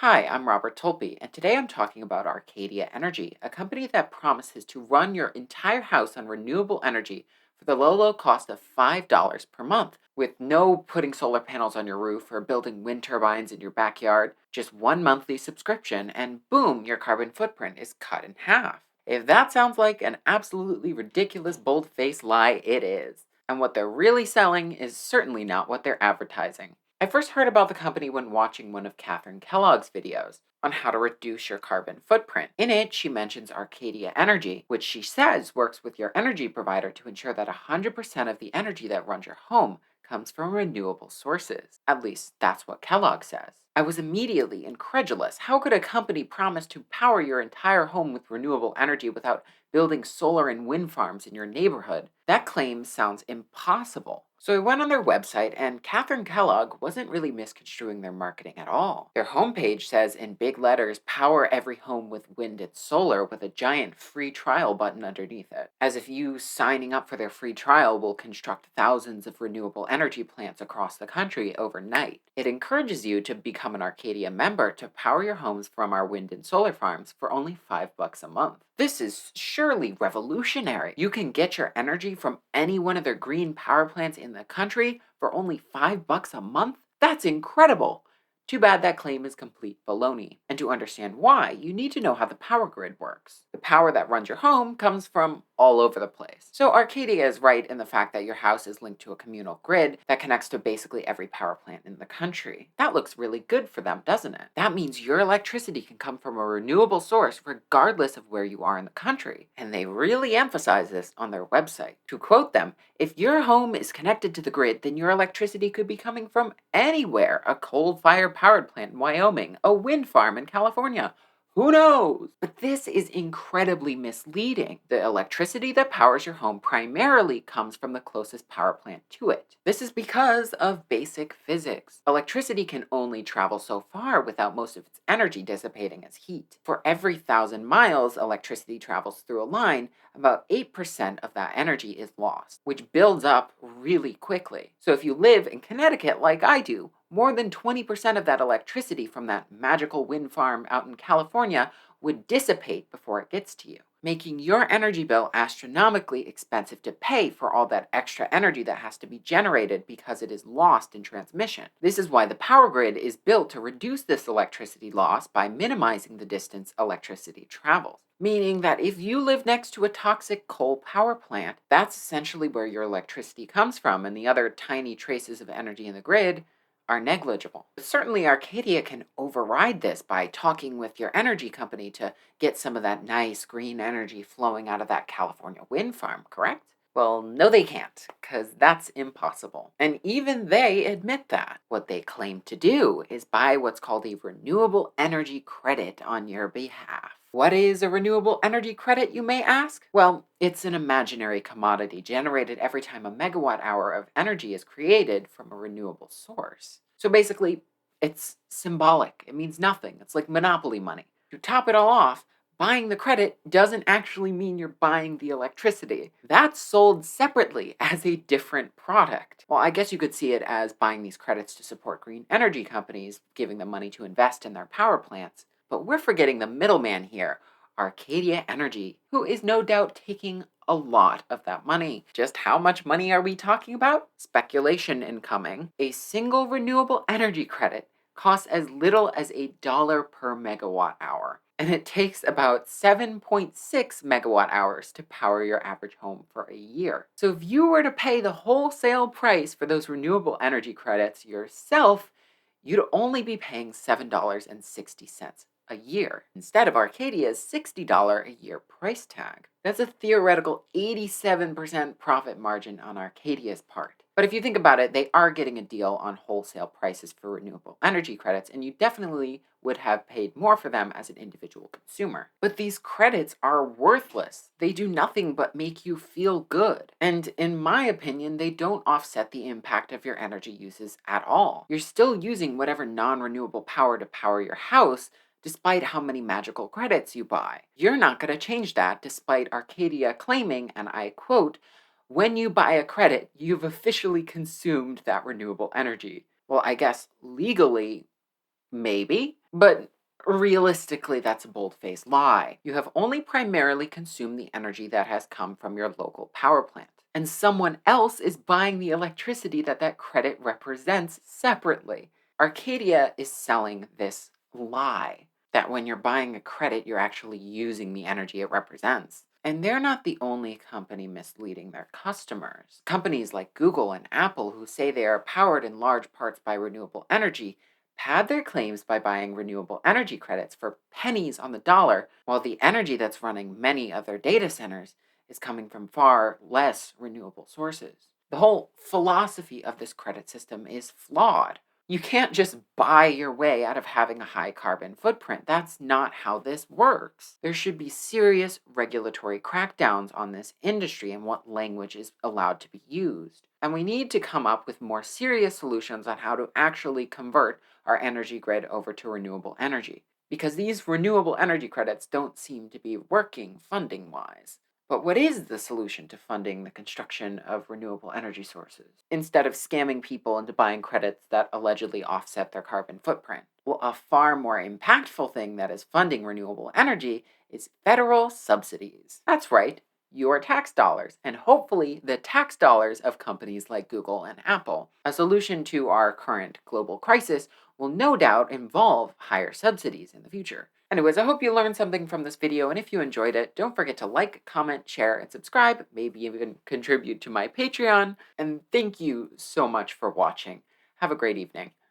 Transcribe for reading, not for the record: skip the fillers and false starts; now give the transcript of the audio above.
Hi, I'm Robert Tolpe, and today I'm talking about Arcadia Energy, a company that promises to run your entire house on renewable energy for the low cost of $5 per month, with no putting solar panels on your roof or building wind turbines in your backyard, just one monthly subscription, and boom, your carbon footprint is cut in half. If that sounds like an absolutely ridiculous bold faced lie, it is. And what they're really selling is certainly not what they're advertising. I first heard about the company when watching one of Catherine Kellogg's videos on how to reduce your carbon footprint. In it, she mentions Arcadia Energy, which she says works with your energy provider to ensure that 100% of the energy that runs your home comes from renewable sources. At least that's what Kellogg says. I was immediately incredulous. How could a company promise to power your entire home with renewable energy without building solar and wind farms in your neighborhood? That claim sounds impossible. So I went on their website, and Catherine Kellogg wasn't really misconstruing their marketing at all. Their homepage says in big letters, "Power every home with wind and solar," with a giant free trial button underneath it. As if you signing up for their free trial will construct thousands of renewable energy plants across the country overnight. It encourages you to become an Arcadia member to power your homes from our wind and solar farms for only $5 a month. This is surely revolutionary. You can get your energy from any one of their green power plants in the country for only $5 a month? That's incredible. Too bad that claim is complete baloney. And to understand why, you need to know how the power grid works. The power that runs your home comes from all over the place. So Arcadia is right in the fact that your house is linked to a communal grid that connects to basically every power plant in the country. That looks really good for them, doesn't it? That means your electricity can come from a renewable source regardless of where you are in the country. And they really emphasize this on their website. To quote them, "If your home is connected to the grid, then your electricity could be coming from anywhere: a coal-fired power plant in Wyoming, a wind farm in California. Who knows?" But this is incredibly misleading. The electricity that powers your home primarily comes from the closest power plant to it. This is because of basic physics. Electricity can only travel so far without most of its energy dissipating as heat. For every 1,000 miles electricity travels through a line, about 8% of that energy is lost, which builds up really quickly. So if you live in Connecticut like I do, more than 20% of that electricity from that magical wind farm out in California would dissipate before it gets to you, making your energy bill astronomically expensive to pay for all that extra energy that has to be generated because it is lost in transmission. This is why the power grid is built to reduce this electricity loss by minimizing the distance electricity travels. Meaning that if you live next to a toxic coal power plant, that's essentially where your electricity comes from, and the other tiny traces of energy in the grid are negligible. Certainly, Arcadia can override this by talking with your energy company to get some of that nice green energy flowing out of that California wind farm, correct? Well, no, they can't, because that's impossible. And even they admit that. What they claim to do is buy what's called a renewable energy credit on your behalf. What is a renewable energy credit, you may ask? Well, it's an imaginary commodity generated every time a megawatt hour of energy is created from a renewable source. So basically, it's symbolic. It means nothing. It's like monopoly money. To top it all off, buying the credit doesn't actually mean you're buying the electricity. That's sold separately as a different product. Well, I guess you could see it as buying these credits to support green energy companies, giving them money to invest in their power plants. But we're forgetting the middleman here, Arcadia Energy, who is no doubt taking a lot of that money. Just how much money are we talking about? Speculation incoming. A single renewable energy credit costs as little as $1 per megawatt hour, and it takes about 7.6 megawatt hours to power your average home for a year. So if you were to pay the wholesale price for those renewable energy credits yourself, you'd only be paying $7.60 a year instead of Arcadia's $60 a year price tag. That's a theoretical 87% profit margin on Arcadia's part. But if you think about it, they are getting a deal on wholesale prices for renewable energy credits, and you definitely would have paid more for them as an individual consumer. But these credits are worthless. They do nothing but make you feel good. And in my opinion, they don't offset the impact of your energy uses at all. You're still using whatever non-renewable power to power your house, despite how many magical credits you buy. You're not going to change that, despite Arcadia claiming, and I quote, "When you buy a credit, you've officially consumed that renewable energy." Well, I guess legally, Maybe, but realistically, that's a bold-faced lie. You have only primarily consumed the energy that has come from your local power plant, and someone else is buying the electricity that that credit represents separately. Arcadia is selling this lie that when you're buying a credit, you're actually using the energy it represents. And they're not the only company misleading their customers. Companies like Google and Apple, who say they are powered in large parts by renewable energy, pad their claims by buying renewable energy credits for pennies on the dollar, while the energy that's running many of their data centers is coming from far less renewable sources. The whole philosophy of this credit system is flawed. You can't just buy your way out of having a high carbon footprint. That's not how this works. There should be serious regulatory crackdowns on this industry and what language is allowed to be used. And we need to come up with more serious solutions on how to actually convert our energy grid over to renewable energy. Because these renewable energy credits don't seem to be working funding wise. But what is the solution to funding the construction of renewable energy sources, instead of scamming people into buying credits that allegedly offset their carbon footprint? Well, a far more impactful thing that is funding renewable energy is federal subsidies. That's right, your tax dollars, and hopefully the tax dollars of companies like Google and Apple. A solution to our current global crisis will no doubt involve higher subsidies in the future. Anyways, I hope you learned something from this video, and if you enjoyed it, don't forget to like, comment, share, and subscribe, maybe even contribute to my Patreon, and thank you so much for watching. Have a great evening.